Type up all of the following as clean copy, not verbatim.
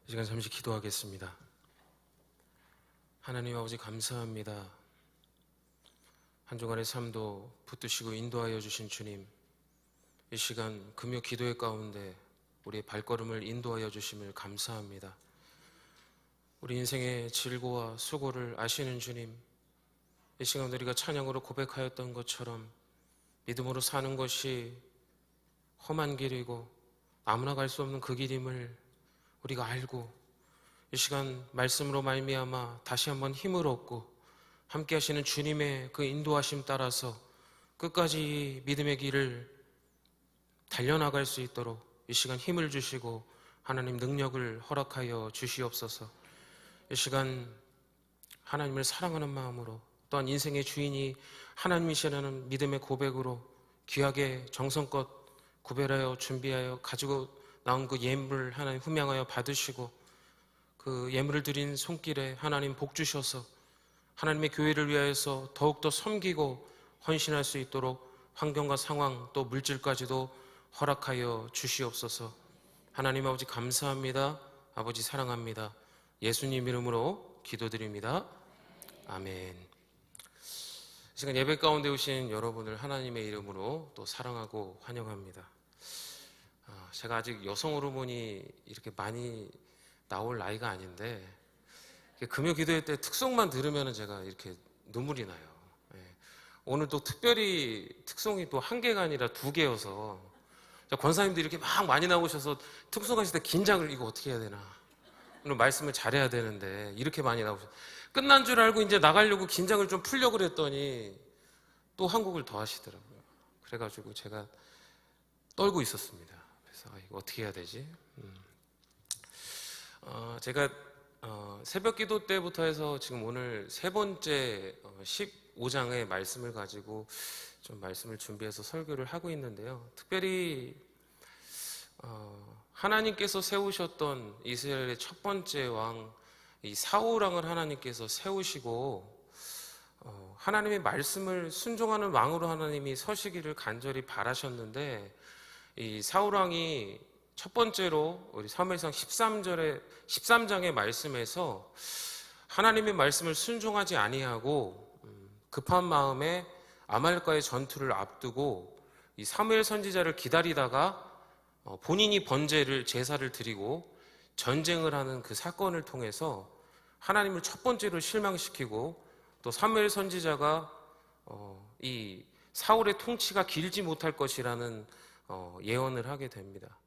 이 시간 잠시 기도하겠습니다. 하나님 아버지 감사합니다. 한 주간의 삶도 붙드시고 인도하여 주신 주님, 이 시간 금요 기도의 가운데 우리의 발걸음을 인도하여 주심을 감사합니다. 우리 인생의 질고와 수고를 아시는 주님, 이 시간 우리가 찬양으로 고백하였던 것처럼 믿음으로 사는 것이 험한 길이고 아무나 갈 수 없는 그 길임을 우리가 알고 이 시간 말씀으로 말미암아 다시 한번 힘을 얻고 함께 하시는 주님의 그 인도하심 따라서 끝까지 믿음의 길을 달려나갈 수 있도록 이 시간 힘을 주시고 하나님 능력을 허락하여 주시옵소서. 이 시간 하나님을 사랑하는 마음으로 또한 인생의 주인이 하나님이시라는 믿음의 고백으로 귀하게 정성껏 구별하여 준비하여 가지고 나온 그 예물을 하나님 흠양하여 받으시고 그 예물을 드린 손길에 하나님 복 주셔서 하나님의 교회를 위하여서 더욱더 섬기고 헌신할 수 있도록 환경과 상황 또 물질까지도 허락하여 주시옵소서. 하나님 아버지 감사합니다. 아버지 사랑합니다. 예수님 이름으로 기도드립니다. 아멘. 이 시간 예배 가운데 오신 여러분을 하나님의 이름으로 또 사랑하고 환영합니다. 제가 아직 여성 호르몬이 이렇게 많이 나올 나이가 아닌데 금요 기도회 때 특송만 들으면 제가 이렇게 눈물이 나요. 오늘 또 특별히 특송이 또 한 개가 아니라 두 개여서 권사님들이 이렇게 막 많이 나오셔서 특송하실 때 긴장을 이거 어떻게 해야 되나, 오늘 말씀을 잘해야 되는데 이렇게 많이 나오셔서 끝난 줄 알고 이제 나가려고 긴장을 좀 풀려고 그랬더니 또 한 곡을 더 하시더라고요. 그래가지고 제가 떨고 있었습니다. 그래서 이거 어떻게 해야 되지? 제가 새벽 기도 때부터 해서 지금 오늘 세 번째 15장의 말씀을 가지고 좀 말씀을 준비해서 설교를 하고 있는데요. 특별히 하나님께서 세우셨던 이스라엘의 첫 번째 왕 이 사울 왕을 하나님께서 세우시고 하나님의 말씀을 순종하는 왕으로 하나님이 서시기를 간절히 바라셨는데, 이 사울 왕이 첫 번째로 우리 사무엘상 13장의 말씀에서 하나님의 말씀을 순종하지 아니하고 급한 마음에 아말렉과의 전투를 앞두고 이 사무엘 선지자를 기다리다가 본인이 제사를 드리고 전쟁을 하는 그 사건을 통해서 하나님을 첫 번째로 실망시키고 또 사무엘 선지자가 이 사울의 통치가 길지 못할 것이라는 예언을 하게 됩니다.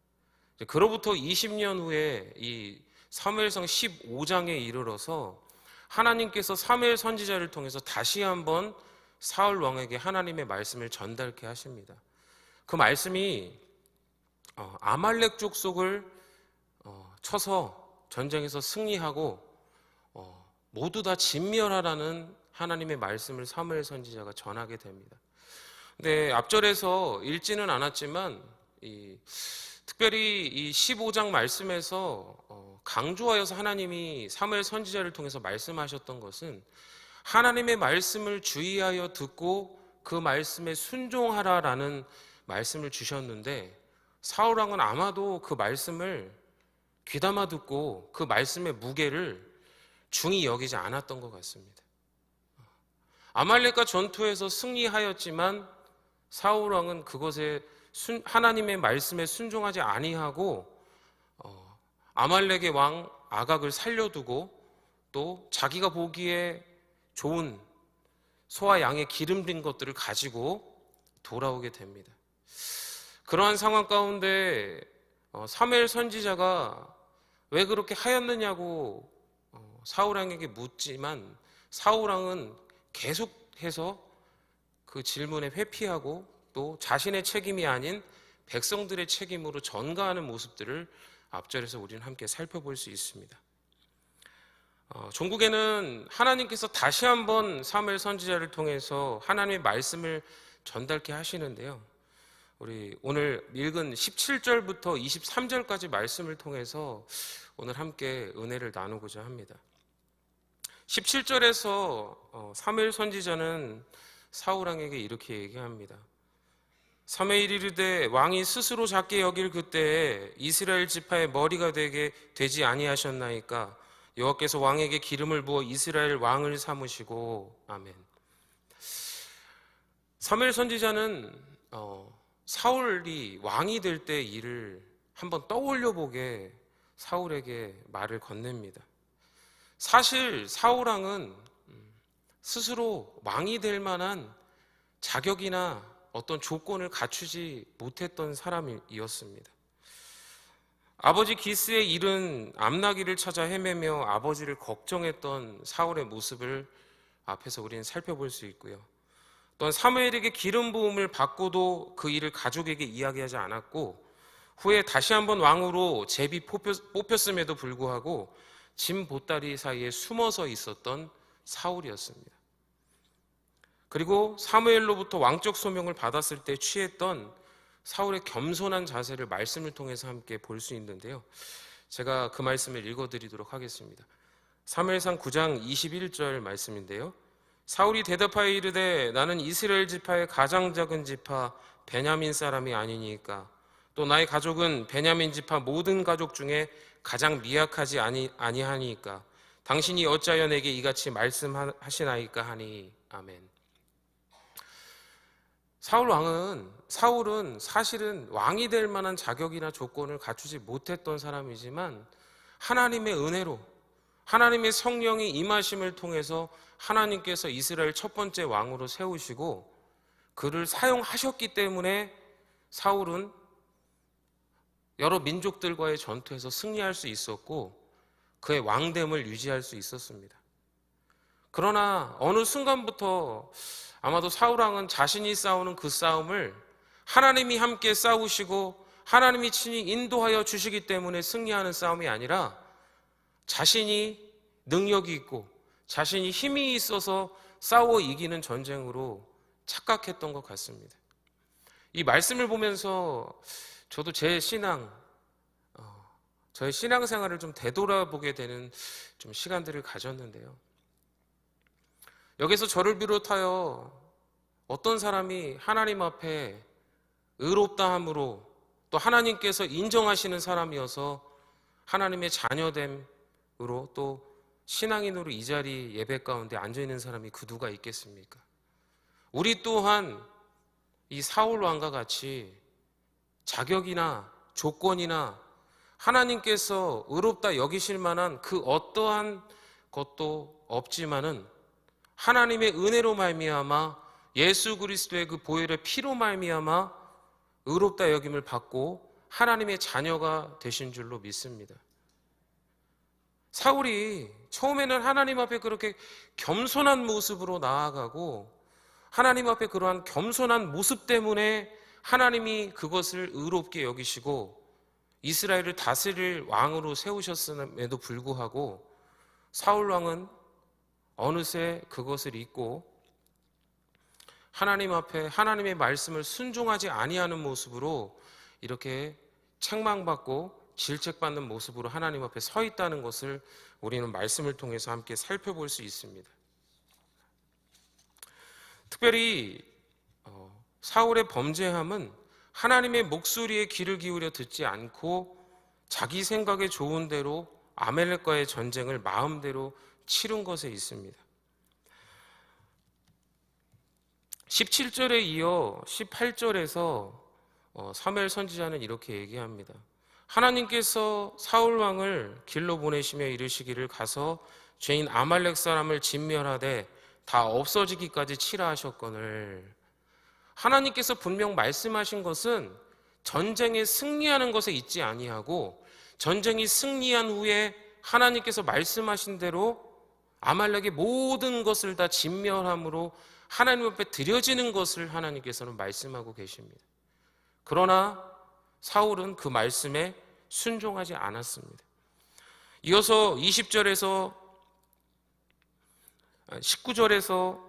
그로부터 20년 후에 이 사무엘상 15장에 이르러서 하나님께서 사무엘 선지자를 통해서 다시 한번 사울 왕에게 하나님의 말씀을 전달케 하십니다. 그 말씀이 아말렉 족속을 쳐서 전쟁에서 승리하고 모두 다 진멸하라는 하나님의 말씀을 사무엘 선지자가 전하게 됩니다. 근데 앞절에서 읽지는 않았지만 특별히 이 15장 말씀에서 강조하여서 하나님이 사무엘 선지자를 통해서 말씀하셨던 것은 하나님의 말씀을 주의하여 듣고 그 말씀에 순종하라라는 말씀을 주셨는데, 사울 왕은 아마도 그 말씀을 귀담아 듣고 그 말씀의 무게를 중히 여기지 않았던 것 같습니다. 아말렉과 전투에서 승리하였지만 사울 왕은 그것에 하나님의 말씀에 순종하지 아니하고 아말렉의 왕 아각을 살려두고 또 자기가 보기에 좋은 소와 양의 기름진 것들을 가지고 돌아오게 됩니다. 그러한 상황 가운데 사무엘 선지자가 왜 그렇게 하였느냐고 사울 왕에게 묻지만 사울 왕은 계속해서 그 질문에 회피하고 또 자신의 책임이 아닌 백성들의 책임으로 전가하는 모습들을 앞절에서 우리는 함께 살펴볼 수 있습니다. 종국에는 하나님께서 다시 한번 사무엘 선지자를 통해서 하나님의 말씀을 전달케 하시는데요. 우리 오늘 읽은 17절부터 23절까지 말씀을 통해서 오늘 함께 은혜를 나누고자 합니다. 17절에서 사무엘 선지자는 사울 왕에게 이렇게 얘기합니다. 사무엘이 이르되 왕이 스스로 작게 여길 그때에 이스라엘 지파의 머리가 되지 아니하셨나이까. 여호와께서 왕에게 기름을 부어 이스라엘 왕을 삼으시고. 아멘. 사무엘 선지자는 사울이 왕이 될 때 일을 한번 떠올려 보게 사울에게 말을 건넵니다. 사실 사울 왕은 스스로 왕이 될 만한 자격이나 어떤 조건을 갖추지 못했던 사람이었습니다. 아버지 기스의 잃은 암나귀를 찾아 헤매며 아버지를 걱정했던 사울의 모습을 앞에서 우리는 살펴볼 수 있고요. 또한 사무엘에게 기름 부음을 받고도 그 일을 가족에게 이야기하지 않았고, 후에 다시 한번 왕으로 제비 뽑혔음에도 불구하고 짐 보따리 사이에 숨어서 있었던 사울이었습니다. 그리고 사무엘로부터 왕적 소명을 받았을 때 취했던 사울의 겸손한 자세를 말씀을 통해서 함께 볼 수 있는데요. 제가 그 말씀을 읽어드리도록 하겠습니다. 사무엘상 9장 21절 말씀인데요. 사울이 대답하여 이르되 나는 이스라엘 지파의 가장 작은 지파 베냐민 사람이 아니니까, 또 나의 가족은 베냐민 지파 모든 가족 중에 가장 미약하지 아니하니까 당신이 어찌하여 내게 이같이 말씀하시나이까 하니. 아멘. 사울은 사실은 왕이 될 만한 자격이나 조건을 갖추지 못했던 사람이지만 하나님의 은혜로, 하나님의 성령의 임하심을 통해서 하나님께서 이스라엘 첫 번째 왕으로 세우시고 그를 사용하셨기 때문에 사울은 여러 민족들과의 전투에서 승리할 수 있었고 그의 왕됨을 유지할 수 있었습니다. 그러나 어느 순간부터 아마도 사울 왕은 자신이 싸우는 그 싸움을 하나님이 함께 싸우시고 하나님이 친히 인도하여 주시기 때문에 승리하는 싸움이 아니라 자신이 능력이 있고 자신이 힘이 있어서 싸워 이기는 전쟁으로 착각했던 것 같습니다. 이 말씀을 보면서 저도 저의 신앙생활을 좀 되돌아보게 되는 좀 시간들을 가졌는데요. 여기서 저를 비롯하여 어떤 사람이 하나님 앞에 의롭다 함으로 또 하나님께서 인정하시는 사람이어서 하나님의 자녀됨으로 또 신앙인으로 이 자리 예배 가운데 앉아있는 사람이 그 누가 있겠습니까? 우리 또한 이 사울 왕과 같이 자격이나 조건이나 하나님께서 의롭다 여기실 만한 그 어떠한 것도 없지만은 하나님의 은혜로 말미암아 예수 그리스도의 그 보혈의 피로 말미암아 의롭다 여김을 받고 하나님의 자녀가 되신 줄로 믿습니다. 사울이 처음에는 하나님 앞에 그렇게 겸손한 모습으로 나아가고 하나님 앞에 그러한 겸손한 모습 때문에 하나님이 그것을 의롭게 여기시고 이스라엘을 다스릴 왕으로 세우셨음에도 불구하고 사울 왕은 어느새 그것을 잊고 하나님 앞에 하나님의 말씀을 순종하지 아니하는 모습으로 이렇게 책망받고 질책받는 모습으로 하나님 앞에 서 있다는 것을 우리는 말씀을 통해서 함께 살펴볼 수 있습니다. 특별히 사울의 범죄함은 하나님의 목소리에 귀를 기울여 듣지 않고 자기 생각에 좋은 대로 아멜렉과의 전쟁을 마음대로 치른 것에 있습니다. 17절에 이어 18절에서 사무엘 선지자는 이렇게 얘기합니다. 하나님께서 사울 왕을 길로 보내시며 이르시기를 가서 죄인 아말렉 사람을 진멸하되 다 없어지기까지 치라 하셨거늘. 하나님께서 분명 말씀하신 것은 전쟁에 승리하는 것에 있지 아니하고 전쟁이 승리한 후에 하나님께서 말씀하신 대로 아말렉의 모든 것을 다 진멸함으로 하나님 앞에 드려지는 것을 하나님께서는 말씀하고 계십니다. 그러나 사울은 그 말씀에 순종하지 않았습니다. 이어서 20절에서 19절에서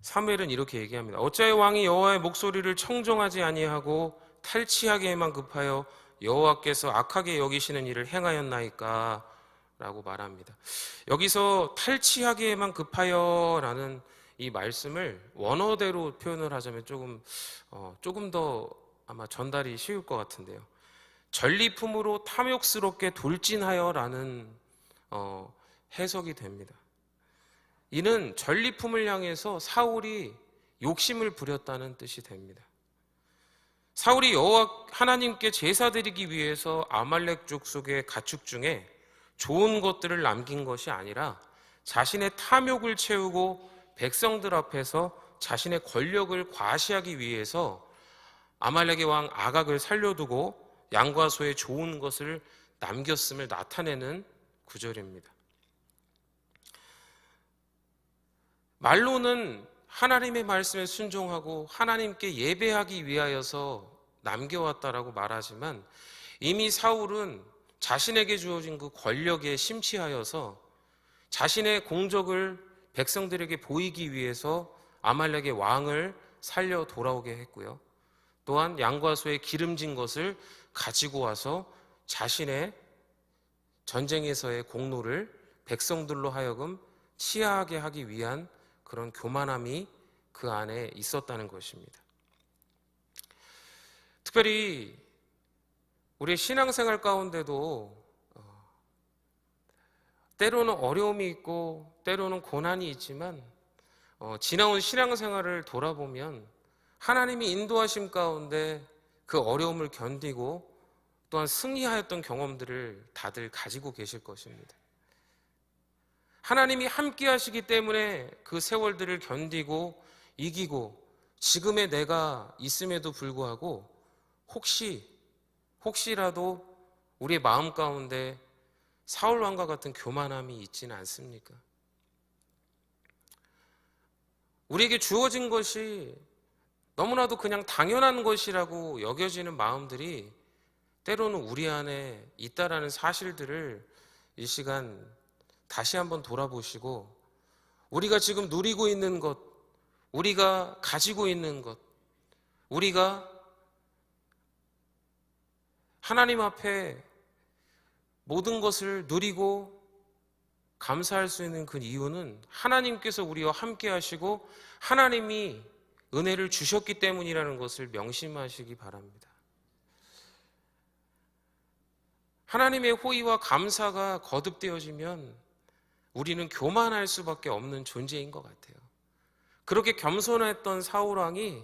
사무엘은 이렇게 얘기합니다. 어찌하여 왕이 여호와의 목소리를 청종하지 아니하고 탈취하기에만 급하여 여호와께서 악하게 여기시는 일을 행하였나이까? 라고 말합니다. 여기서 탈취하기에만 급하여 라는 이 말씀을 원어대로 표현을 하자면 조금 더 아마 전달이 쉬울 것 같은데요. 전리품으로 탐욕스럽게 돌진하여라는 해석이 됩니다. 이는 전리품을 향해서 사울이 욕심을 부렸다는 뜻이 됩니다. 사울이 여호와 하나님께 제사드리기 위해서 아말렉 족속의 가축 중에 좋은 것들을 남긴 것이 아니라 자신의 탐욕을 채우고 백성들 앞에서 자신의 권력을 과시하기 위해서 아말렉의 왕 아각을 살려두고 양과 소의 좋은 것을 남겼음을 나타내는 구절입니다. 말로는 하나님의 말씀에 순종하고 하나님께 예배하기 위하여서 남겨왔다라고 말하지만 이미 사울은 자신에게 주어진 그 권력에 심취하여서 자신의 공적을 백성들에게 보이기 위해서 아말렉의 왕을 살려 돌아오게 했고요. 또한 양과 소의 기름진 것을 가지고 와서 자신의 전쟁에서의 공로를 백성들로 하여금 치하하게 하기 위한 그런 교만함이 그 안에 있었다는 것입니다. 특별히 우리의 신앙생활 가운데도 때로는 어려움이 있고 때로는 고난이 있지만 지나온 신앙생활을 돌아보면 하나님이 인도하심 가운데 그 어려움을 견디고 또한 승리하였던 경험들을 다들 가지고 계실 것입니다. 하나님이 함께 하시기 때문에 그 세월들을 견디고 이기고 지금의 내가 있음에도 불구하고 혹시라도 우리의 마음 가운데 사울 왕과 같은 교만함이 있지는 않습니까? 우리에게 주어진 것이 너무나도 그냥 당연한 것이라고 여겨지는 마음들이 때로는 우리 안에 있다라는 사실들을 이 시간 다시 한번 돌아보시고 우리가 지금 누리고 있는 것, 우리가 가지고 있는 것, 우리가 하나님 앞에 모든 것을 누리고 감사할 수 있는 그 이유는 하나님께서 우리와 함께 하시고 하나님이 은혜를 주셨기 때문이라는 것을 명심하시기 바랍니다. 하나님의 호의와 감사가 거듭되어지면 우리는 교만할 수밖에 없는 존재인 것 같아요. 그렇게 겸손했던 사울 왕이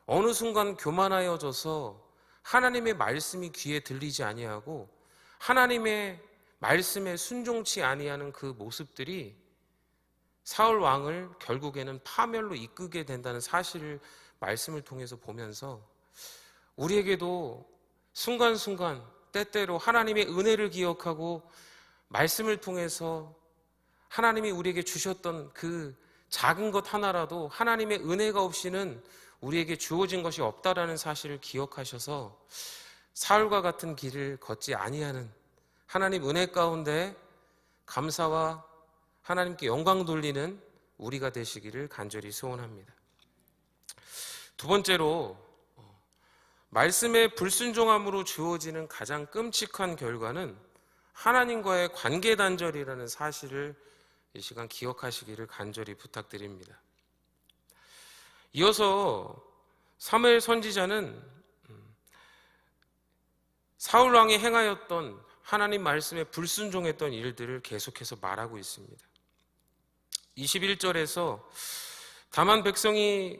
어느 순간 교만하여져서 하나님의 말씀이 귀에 들리지 아니하고 하나님의 말씀에 순종치 아니하는 그 모습들이 사울 왕을 결국에는 파멸로 이끌게 된다는 사실을 말씀을 통해서 보면서 우리에게도 순간순간 때때로 하나님의 은혜를 기억하고 말씀을 통해서 하나님이 우리에게 주셨던 그 작은 것 하나라도 하나님의 은혜가 없이는 우리에게 주어진 것이 없다라는 사실을 기억하셔서 사울과 같은 길을 걷지 아니하는 하나님 은혜 가운데 감사와 하나님께 영광 돌리는 우리가 되시기를 간절히 소원합니다. 두 번째로 말씀의 불순종함으로 주어지는 가장 끔찍한 결과는 하나님과의 관계 단절이라는 사실을 이 시간 기억하시기를 간절히 부탁드립니다. 이어서 사무엘 선지자는 사울 왕이 행하였던 하나님 말씀에 불순종했던 일들을 계속해서 말하고 있습니다. 21절에서 다만 백성이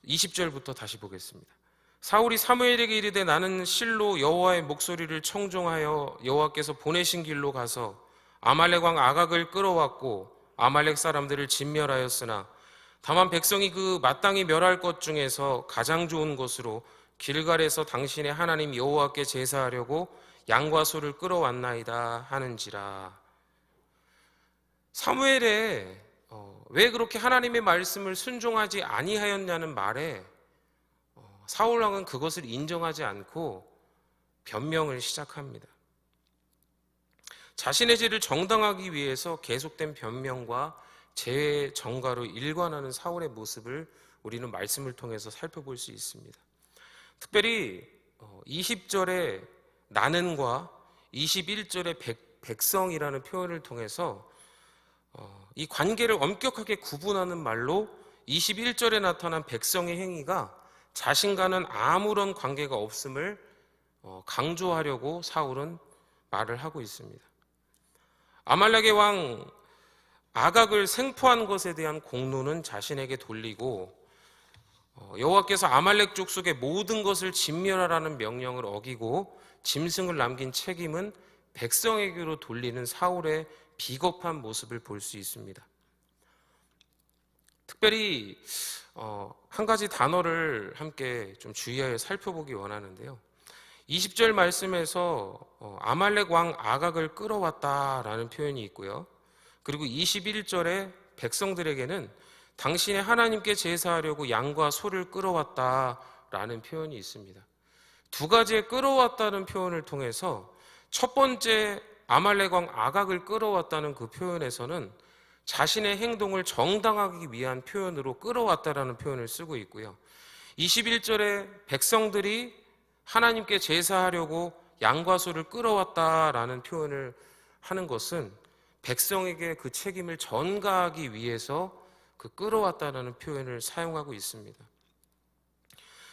20절부터 다시 보겠습니다. 사울이 사무엘에게 이르되 나는 실로 여호와의 목소리를 청종하여 여호와께서 보내신 길로 가서 아말렉 왕 아각을 끌어왔고 아말렉 사람들을 진멸하였으나 다만 백성이 그 마땅히 멸할 것 중에서 가장 좋은 것으로 길갈에서 당신의 하나님 여호와께 제사하려고 양과 소를 끌어왔나이다 하는지라. 사무엘에 왜 그렇게 하나님의 말씀을 순종하지 아니하였냐는 말에 사울 왕은 그것을 인정하지 않고 변명을 시작합니다. 자신의 죄를 정당하기 위해서 계속된 변명과 죄의 정가로 일관하는 사울의 모습을 우리는 말씀을 통해서 살펴볼 수 있습니다. 특별히 20절의 나는과 21절의 백성이라는 표현을 통해서 이 관계를 엄격하게 구분하는 말로 21절에 나타난 백성의 행위가 자신과는 아무런 관계가 없음을 강조하려고 사울은 말을 하고 있습니다. 아말렉의 왕 아각을 생포한 것에 대한 공로는 자신에게 돌리고 여호와께서 아말렉 족속의 모든 것을 진멸하라는 명령을 어기고 짐승을 남긴 책임은 백성에게로 돌리는 사울의 비겁한 모습을 볼 수 있습니다. 특별히 한 가지 단어를 함께 좀 주의하여 살펴보기 원하는데요. 20절 말씀에서 아말렉 왕 아각을 끌어왔다라는 표현이 있고요. 그리고 21절에 백성들에게는 당신의 하나님께 제사하려고 양과 소를 끌어왔다라는 표현이 있습니다. 두 가지의 끌어왔다는 표현을 통해서 첫 번째 아말렉 왕 아각을 끌어왔다는 그 표현에서는 자신의 행동을 정당하기 위한 표현으로 끌어왔다라는 표현을 쓰고 있고요. 21절에 백성들이 하나님께 제사하려고 양과 소를 끌어왔다라는 표현을 하는 것은 백성에게 그 책임을 전가하기 위해서 그 끌어왔다라는 표현을 사용하고 있습니다.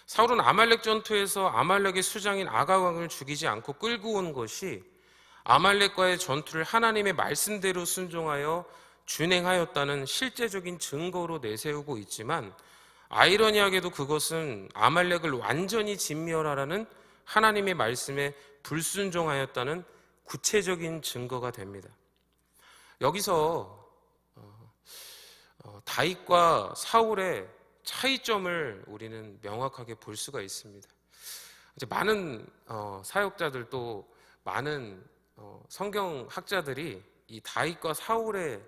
사울은 아말렉 전투에서 아말렉의 수장인 아각 왕을 죽이지 않고 끌고 온 것이 아말렉과의 전투를 하나님의 말씀대로 순종하여 준행하였다는 실제적인 증거로 내세우고 있지만, 아이러니하게도 그것은 아말렉을 완전히 진멸하라는 하나님의 말씀에 불순종하였다는 구체적인 증거가 됩니다. 여기서 다윗과 사울의 차이점을 우리는 명확하게 볼 수가 있습니다. 이제 많은 사역자들도 많은 성경학자들이 이 다윗과 사울의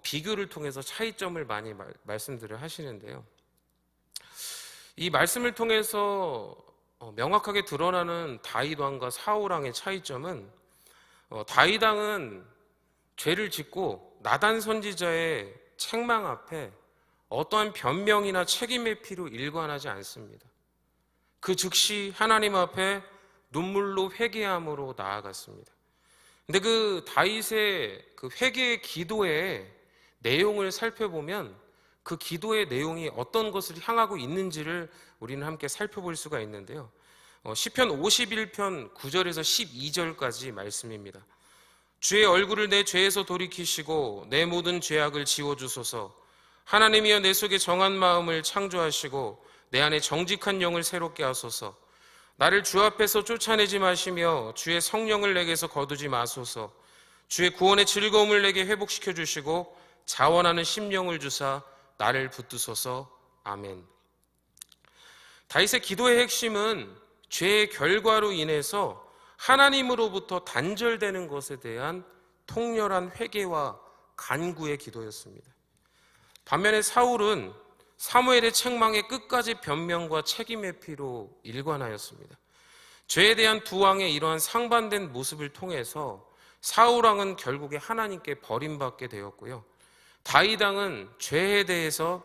비교를 통해서 차이점을 많이 말씀들을 하시는데요. 이 말씀을 통해서 명확하게 드러나는 다윗 왕과 사울 왕의 차이점은, 다윗 왕은 죄를 짓고 나단 선지자의 책망 앞에 어떠한 변명이나 책임의 피로 일관하지 않습니다. 그 즉시 하나님 앞에 눈물로 회개함으로 나아갔습니다. 근데 그 다윗의 그 회개의 기도의 내용을 살펴보면 그 기도의 내용이 어떤 것을 향하고 있는지를 우리는 함께 살펴볼 수가 있는데요. 시편 51편 9절에서 12절까지 말씀입니다. 주의 얼굴을 내 죄에서 돌이키시고 내 모든 죄악을 지워주소서. 하나님이여 내 속에 정한 마음을 창조하시고 내 안에 정직한 영을 새롭게 하소서. 나를 주 앞에서 쫓아내지 마시며 주의 성령을 내게서 거두지 마소서. 주의 구원의 즐거움을 내게 회복시켜 주시고 자원하는 심령을 주사 나를 붙드소서. 아멘. 다윗의 기도의 핵심은 죄의 결과로 인해서 하나님으로부터 단절되는 것에 대한 통렬한 회개와 간구의 기도였습니다. 반면에 사울은 사무엘의 책망에 끝까지 변명과 책임의 피로 일관하였습니다. 죄에 대한 두 왕의 이러한 상반된 모습을 통해서 사울 왕은 결국에 하나님께 버림받게 되었고요. 다윗 왕은 죄에 대해서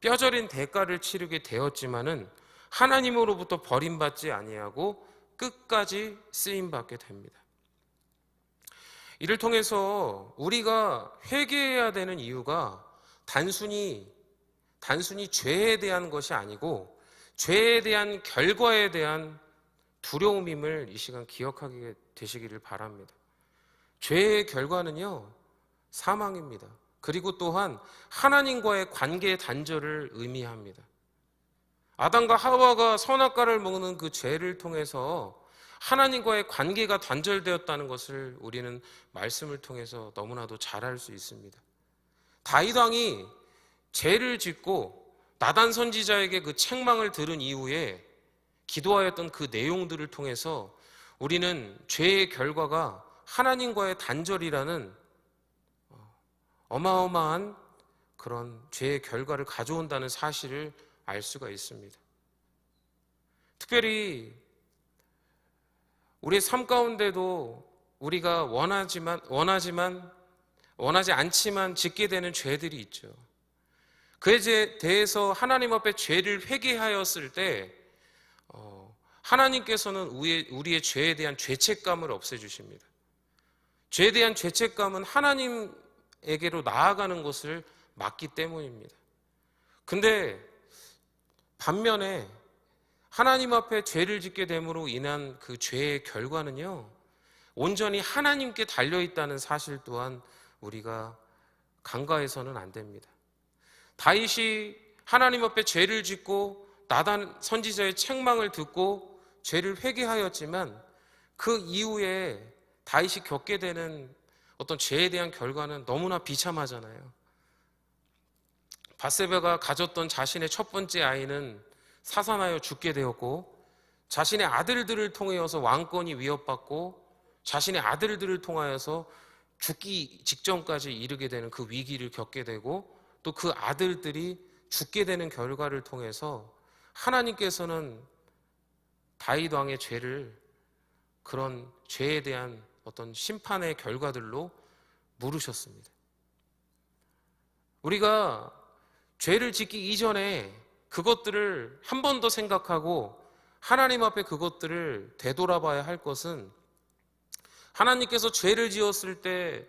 뼈저린 대가를 치르게 되었지만은 하나님으로부터 버림받지 아니하고 끝까지 쓰임받게 됩니다. 이를 통해서 우리가 회개해야 되는 이유가 단순히 죄에 대한 것이 아니고 죄에 대한 결과에 대한 두려움임을 이 시간 기억하게 되시기를 바랍니다. 죄의 결과는요, 사망입니다. 그리고 또한 하나님과의 관계 단절을 의미합니다. 아담과 하와가 선악과를 먹는 그 죄를 통해서 하나님과의 관계가 단절되었다는 것을 우리는 말씀을 통해서 너무나도 잘 알 수 있습니다. 다윗 왕이 죄를 짓고 나단 선지자에게 그 책망을 들은 이후에 기도하였던 그 내용들을 통해서 우리는 죄의 결과가 하나님과의 단절이라는 어마어마한 그런 죄의 결과를 가져온다는 사실을 알 수가 있습니다. 특별히 우리의 삶 가운데도 우리가 원하지 않지만 짓게 되는 죄들이 있죠. 그에 대해서 하나님 앞에 죄를 회개하였을 때 하나님께서는 우리의 죄에 대한 죄책감을 없애주십니다. 죄에 대한 죄책감은 하나님 하나님에게로 나아가는 것을 막기 때문입니다. 근데 반면에 하나님 앞에 죄를 짓게 됨으로 인한 그 죄의 결과는요, 온전히 하나님께 달려있다는 사실 또한 우리가 간과해서는 안 됩니다. 다윗이 하나님 앞에 죄를 짓고 나단 선지자의 책망을 듣고 죄를 회개하였지만 그 이후에 다윗이 겪게 되는 어떤 죄에 대한 결과는 너무나 비참하잖아요. 밧세바가 가졌던 자신의 첫 번째 아이는 사살하여 죽게 되었고, 자신의 아들들을 통하여서 왕권이 위협받고 자신의 아들들을 통하여서 죽기 직전까지 이르게 되는 그 위기를 겪게 되고, 또 그 아들들이 죽게 되는 결과를 통해서 하나님께서는 다윗 왕의 죄를 그런 죄에 대한 어떤 심판의 결과들로 물으셨습니다. 우리가 죄를 짓기 이전에 그것들을 한 번 더 생각하고 하나님 앞에 그것들을 되돌아봐야 할 것은, 하나님께서 죄를 지었을 때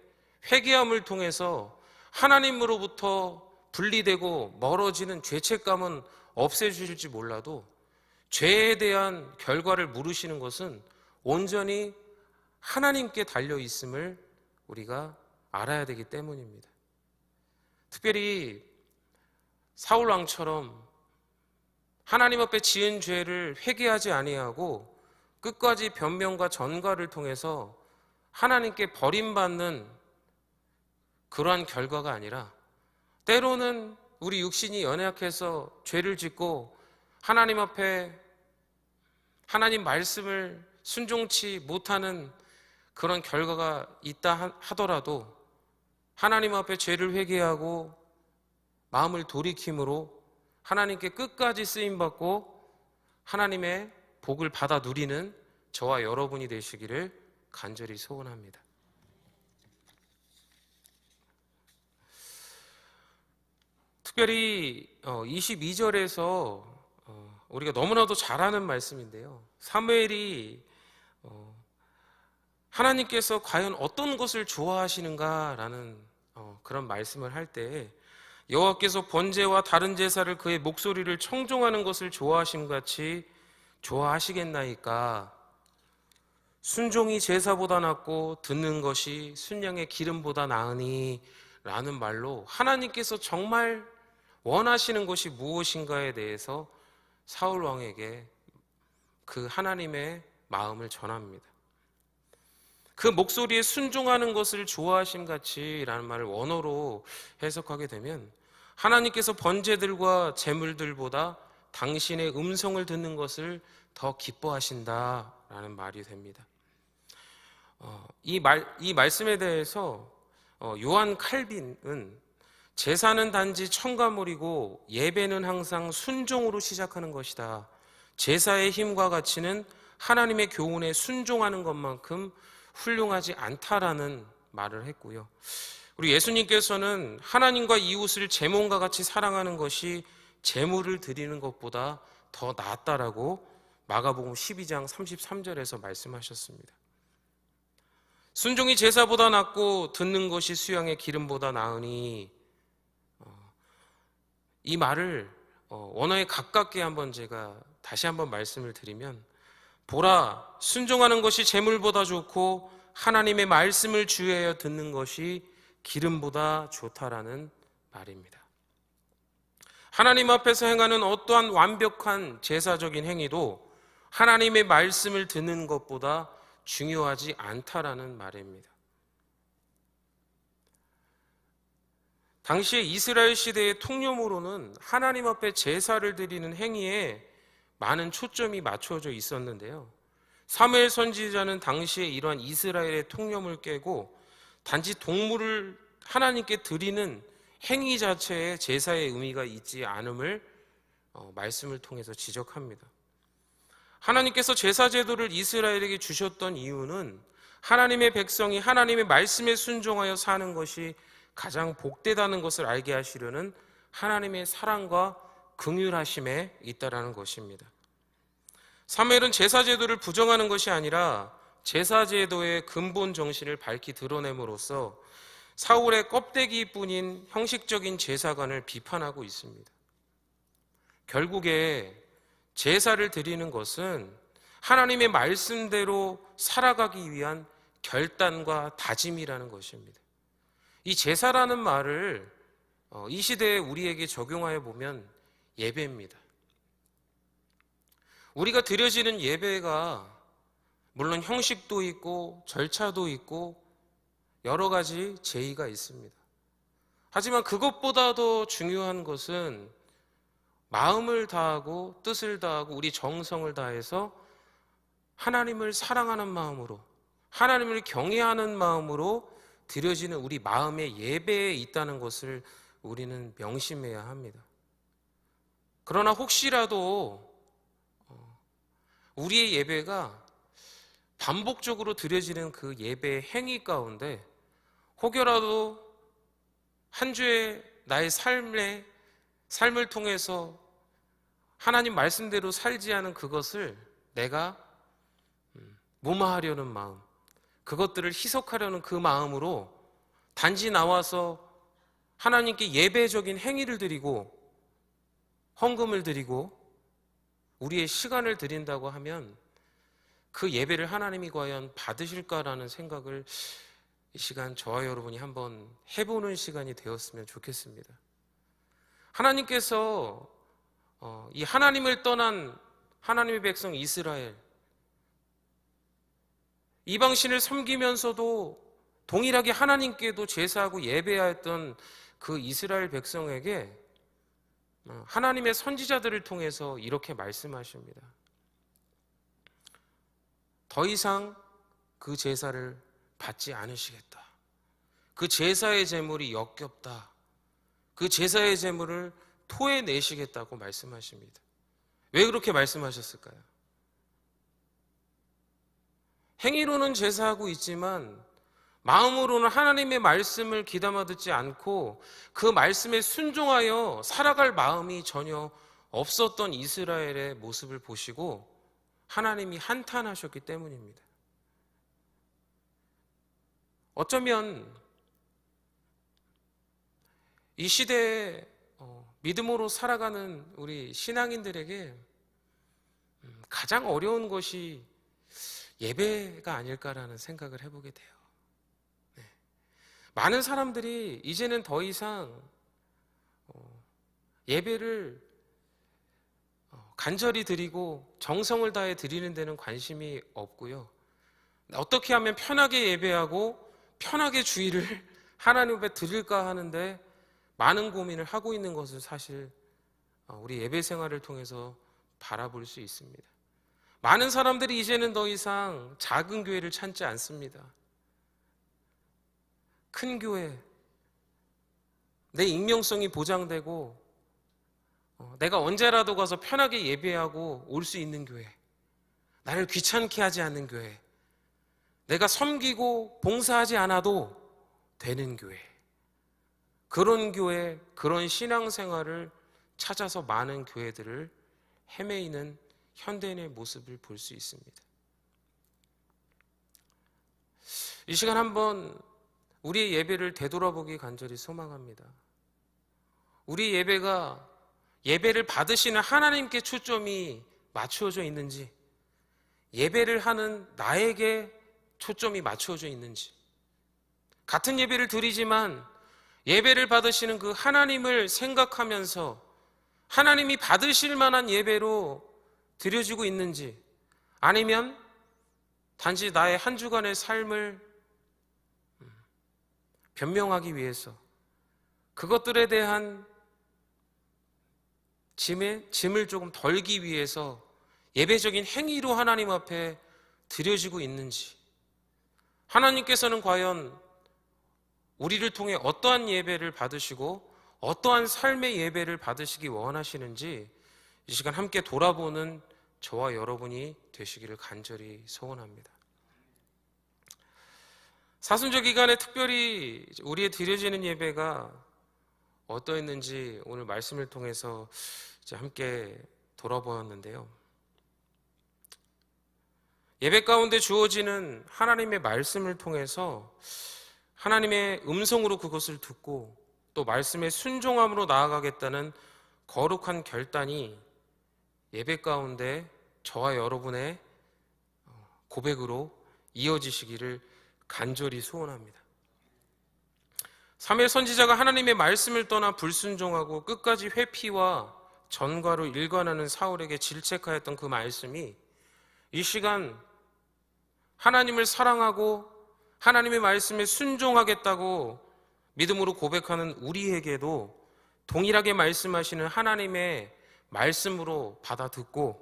회개함을 통해서 하나님으로부터 분리되고 멀어지는 죄책감은 없애주실지 몰라도 죄에 대한 결과를 물으시는 것은 온전히 하나님께 달려있음을 우리가 알아야 되기 때문입니다. 특별히 사울 왕처럼 하나님 앞에 지은 죄를 회개하지 아니하고 끝까지 변명과 전가를 통해서 하나님께 버림받는 그러한 결과가 아니라, 때로는 우리 육신이 연약해서 죄를 짓고 하나님 앞에 하나님 말씀을 순종치 못하는 그런 결과가 있다 하더라도 하나님 앞에 죄를 회개하고 마음을 돌이킴으로 하나님께 끝까지 쓰임받고 하나님의 복을 받아 누리는 저와 여러분이 되시기를 간절히 소원합니다. 특별히 22절에서 우리가 너무나도 잘 아는 말씀인데요, 사무엘이 하나님께서 과연 어떤 것을 좋아하시는가라는 그런 말씀을 할 때, 여호와께서 번제와 다른 제사를 그의 목소리를 청종하는 것을 좋아하심같이 좋아하시겠나이까. 순종이 제사보다 낫고 듣는 것이 순양의 기름보다 나으니 라는 말로 하나님께서 정말 원하시는 것이 무엇인가에 대해서 사울 왕에게 그 하나님의 마음을 전합니다. 그 목소리에 순종하는 것을 좋아하심같이 라는 말을 원어로 해석하게 되면, 하나님께서 번제들과 제물들보다 당신의 음성을 듣는 것을 더 기뻐하신다라는 말이 됩니다. 이 말씀에 대해서 요한 칼빈은, 제사는 단지 첨가물이고 예배는 항상 순종으로 시작하는 것이다. 제사의 힘과 가치는 하나님의 교훈에 순종하는 것만큼 훌륭하지 않다라는 말을 했고요. 우리 예수님께서는 하나님과 이웃을 제 몸과 같이 사랑하는 것이 제물을 드리는 것보다 더 낫다라고 마가복음 12장 33절에서 말씀하셨습니다. 순종이 제사보다 낫고 듣는 것이 수양의 기름보다 나으니, 이 말을 원어에 가깝게 한번 제가 다시 한번 말씀을 드리면, 보라, 순종하는 것이 제물보다 좋고 하나님의 말씀을 주의하여 듣는 것이 기름보다 좋다라는 말입니다. 하나님 앞에서 행하는 어떠한 완벽한 제사적인 행위도 하나님의 말씀을 듣는 것보다 중요하지 않다라는 말입니다. 당시에 이스라엘 시대의 통념으로는 하나님 앞에 제사를 드리는 행위에 많은 초점이 맞춰져 있었는데요, 사무엘 선지자는 당시에 이러한 이스라엘의 통념을 깨고 단지 동물을 하나님께 드리는 행위 자체에 제사의 의미가 있지 않음을 말씀을 통해서 지적합니다. 하나님께서 제사 제도를 이스라엘에게 주셨던 이유는 하나님의 백성이 하나님의 말씀에 순종하여 사는 것이 가장 복되다는 것을 알게 하시려는 하나님의 사랑과 긍휼하심에 있다라는 것입니다. 사무엘은 제사 제도를 부정하는 것이 아니라 제사 제도의 근본 정신을 밝히 드러냄으로써 사울의 껍데기뿐인 형식적인 제사관을 비판하고 있습니다. 결국에 제사를 드리는 것은 하나님의 말씀대로 살아가기 위한 결단과 다짐이라는 것입니다. 이 제사라는 말을 이 시대에 우리에게 적용하여 보면 예배입니다. 우리가 드려지는 예배가 물론 형식도 있고 절차도 있고 여러 가지 제의가 있습니다. 하지만 그것보다도 중요한 것은 마음을 다하고 뜻을 다하고 우리 정성을 다해서 하나님을 사랑하는 마음으로, 하나님을 경외하는 마음으로 드려지는 우리 마음의 예배에 있다는 것을 우리는 명심해야 합니다. 그러나 혹시라도 우리의 예배가 반복적으로 드려지는 그 예배의 행위 가운데 혹여라도 한 주의 나의 삶을 통해서 하나님 말씀대로 살지 않은 그것을 내가 무마하려는 마음, 그것들을 희석하려는 그 마음으로 단지 나와서 하나님께 예배적인 행위를 드리고 헌금을 드리고 우리의 시간을 드린다고 하면 그 예배를 하나님이 과연 받으실까라는 생각을 이 시간 저와 여러분이 한번 해보는 시간이 되었으면 좋겠습니다. 하나님께서 이 하나님을 떠난 하나님의 백성 이스라엘, 이방신을 섬기면서도 동일하게 하나님께도 제사하고 예배하였던 그 이스라엘 백성에게 하나님의 선지자들을 통해서 이렇게 말씀하십니다. 더 이상 그 제사를 받지 않으시겠다. 그 제사의 제물이 역겹다. 그 제사의 제물을 토해내시겠다고 말씀하십니다. 왜 그렇게 말씀하셨을까요? 행위로는 제사하고 있지만 마음으로는 하나님의 말씀을 귀담아 듣지 않고 그 말씀에 순종하여 살아갈 마음이 전혀 없었던 이스라엘의 모습을 보시고 하나님이 한탄하셨기 때문입니다. 어쩌면 이 시대에 믿음으로 살아가는 우리 신앙인들에게 가장 어려운 것이 예배가 아닐까라는 생각을 해보게 돼요. 많은 사람들이 이제는 더 이상 예배를 간절히 드리고 정성을 다해 드리는 데는 관심이 없고요. 어떻게 하면 편하게 예배하고 편하게 주일을 하나님 앞에 드릴까 하는데 많은 고민을 하고 있는 것을 사실 우리 예배 생활을 통해서 바라볼 수 있습니다. 많은 사람들이 이제는 더 이상 작은 교회를 찾지 않습니다. 큰 교회, 내 익명성이 보장되고 내가 언제라도 가서 편하게 예배하고 올 수 있는 교회, 나를 귀찮게 하지 않는 교회, 내가 섬기고 봉사하지 않아도 되는 교회, 그런 교회, 그런 신앙생활을 찾아서 많은 교회들을 헤매이는 현대인의 모습을 볼 수 있습니다. 이 시간 한번 우리의 예배를 되돌아보기 간절히 소망합니다. 우리 예배가 예배를 받으시는 하나님께 초점이 맞추어져 있는지, 예배를 하는 나에게 초점이 맞추어져 있는지, 같은 예배를 드리지만 예배를 받으시는 그 하나님을 생각하면서 하나님이 받으실 만한 예배로 드려지고 있는지, 아니면 단지 나의 한 주간의 삶을 변명하기 위해서 그것들에 대한 짐을 조금 덜기 위해서 예배적인 행위로 하나님 앞에 드려지고 있는지, 하나님께서는 과연 우리를 통해 어떠한 예배를 받으시고 어떠한 삶의 예배를 받으시기 원하시는지 이 시간 함께 돌아보는 저와 여러분이 되시기를 간절히 소원합니다. 사순절 기간에 특별히 우리의 드려지는 예배가 어떠했는지 오늘 말씀을 통해서 이제 함께 돌아보았는데요. 예배 가운데 주어지는 하나님의 말씀을 통해서 하나님의 음성으로 그것을 듣고 또 말씀에 순종함으로 나아가겠다는 거룩한 결단이 예배 가운데 저와 여러분의 고백으로 이어지시기를 간절히 소원합니다. 사무엘 선지자가 하나님의 말씀을 떠나 불순종하고 끝까지 회피와 전과로 일관하는 사울에게 질책하였던 그 말씀이 이 시간 하나님을 사랑하고 하나님의 말씀에 순종하겠다고 믿음으로 고백하는 우리에게도 동일하게 말씀하시는 하나님의 말씀으로 받아듣고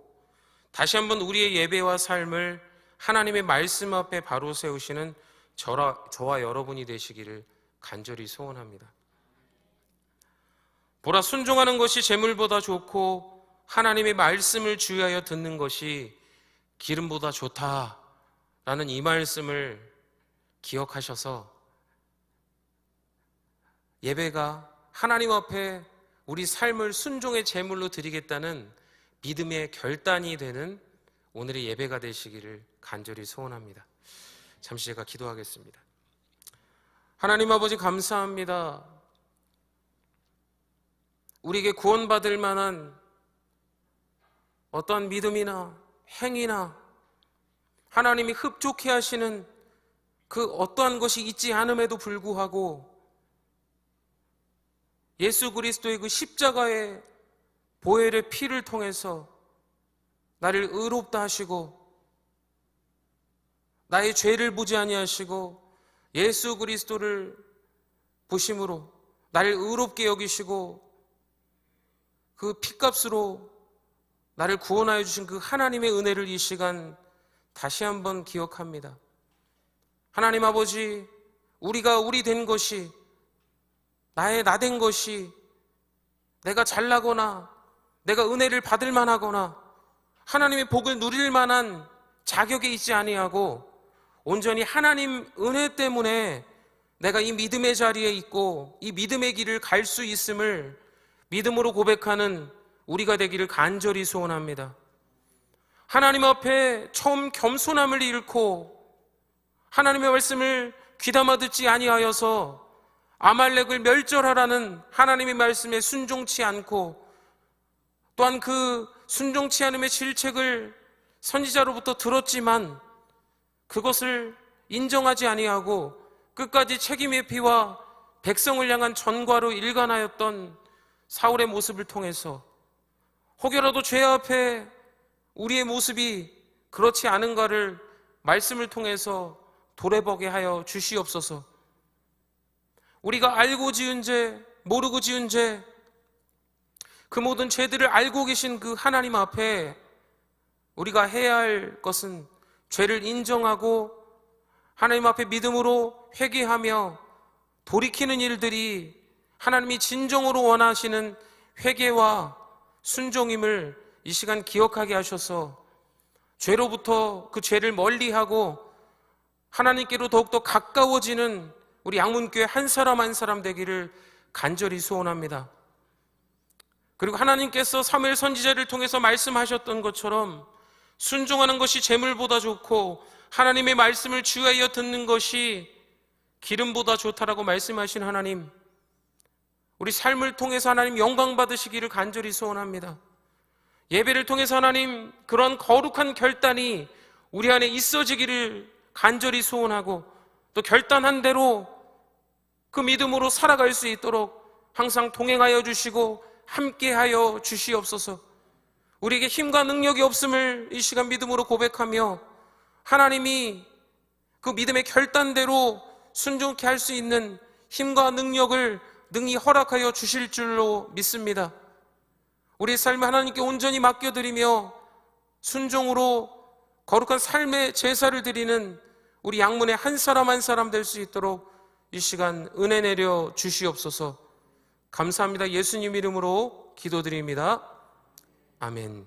다시 한번 우리의 예배와 삶을 하나님의 말씀 앞에 바로 세우시는 저와 여러분이 되시기를 간절히 소원합니다. 보라, 순종하는 것이 재물보다 좋고 하나님의 말씀을 주의하여 듣는 것이 기름보다 좋다라는 이 말씀을 기억하셔서 예배가 하나님 앞에 우리 삶을 순종의 제물로 드리겠다는 믿음의 결단이 되는 오늘의 예배가 되시기를 간절히 소원합니다. 잠시 제가 기도하겠습니다. 하나님 아버지, 감사합니다. 우리에게 구원받을 만한 어떤 믿음이나 행위나 하나님이 흡족해 하시는 그 어떠한 것이 있지 않음에도 불구하고 예수 그리스도의 그 십자가의 보혈의 피를 통해서 나를 의롭다 하시고 나의 죄를 보지 아니하시고 예수 그리스도를 보심으로 나를 의롭게 여기시고 그 피값으로 나를 구원하여 주신 그 하나님의 은혜를 이 시간 다시 한번 기억합니다. 하나님 아버지, 우리가 우리 된 것이, 나의 나 된 것이, 내가 잘나거나 내가 은혜를 받을 만하거나 하나님의 복을 누릴 만한 자격에 있지 아니하고 온전히 하나님 은혜 때문에 내가 이 믿음의 자리에 있고 이 믿음의 길을 갈 수 있음을 믿음으로 고백하는 우리가 되기를 간절히 소원합니다. 하나님 앞에 처음 겸손함을 잃고 하나님의 말씀을 귀담아 듣지 아니하여서 아말렉을 멸절하라는 하나님의 말씀에 순종치 않고 또한 그 순종치 않음의 질책을 선지자로부터 들었지만 그것을 인정하지 아니하고 끝까지 책임의 피와 백성을 향한 전과로 일관하였던 사울의 모습을 통해서 혹여라도 죄 앞에 우리의 모습이 그렇지 않은가를 말씀을 통해서 돌아보게 하여 주시옵소서. 우리가 알고 지은 죄, 모르고 지은 죄, 그 모든 죄들을 알고 계신 그 하나님 앞에 우리가 해야 할 것은 죄를 인정하고 하나님 앞에 믿음으로 회개하며 돌이키는 일들이 하나님이 진정으로 원하시는 회개와 순종임을 이 시간 기억하게 하셔서 죄로부터 그 죄를 멀리하고 하나님께로 더욱더 가까워지는 우리 양문교회 한 사람 한 사람 되기를 간절히 소원합니다. 그리고 하나님께서 사무엘 선지자를 통해서 말씀하셨던 것처럼 순종하는 것이 재물보다 좋고 하나님의 말씀을 주의하여 듣는 것이 기름보다 좋다라고 말씀하신 하나님, 우리 삶을 통해서 하나님 영광 받으시기를 간절히 소원합니다. 예배를 통해서 하나님 그런 거룩한 결단이 우리 안에 있어지기를 간절히 소원하고 또 결단한 대로 그 믿음으로 살아갈 수 있도록 항상 동행하여 주시고 함께하여 주시옵소서. 우리에게 힘과 능력이 없음을 이 시간 믿음으로 고백하며 하나님이 그 믿음의 결단대로 순종케 할 수 있는 힘과 능력을 능히 허락하여 주실 줄로 믿습니다. 우리의 삶을 하나님께 온전히 맡겨드리며 순종으로 거룩한 삶의 제사를 드리는 우리 양문의 한 사람 한 사람 될 수 있도록 이 시간 은혜 내려 주시옵소서. 감사합니다. 예수님 이름으로 기도드립니다. 아멘.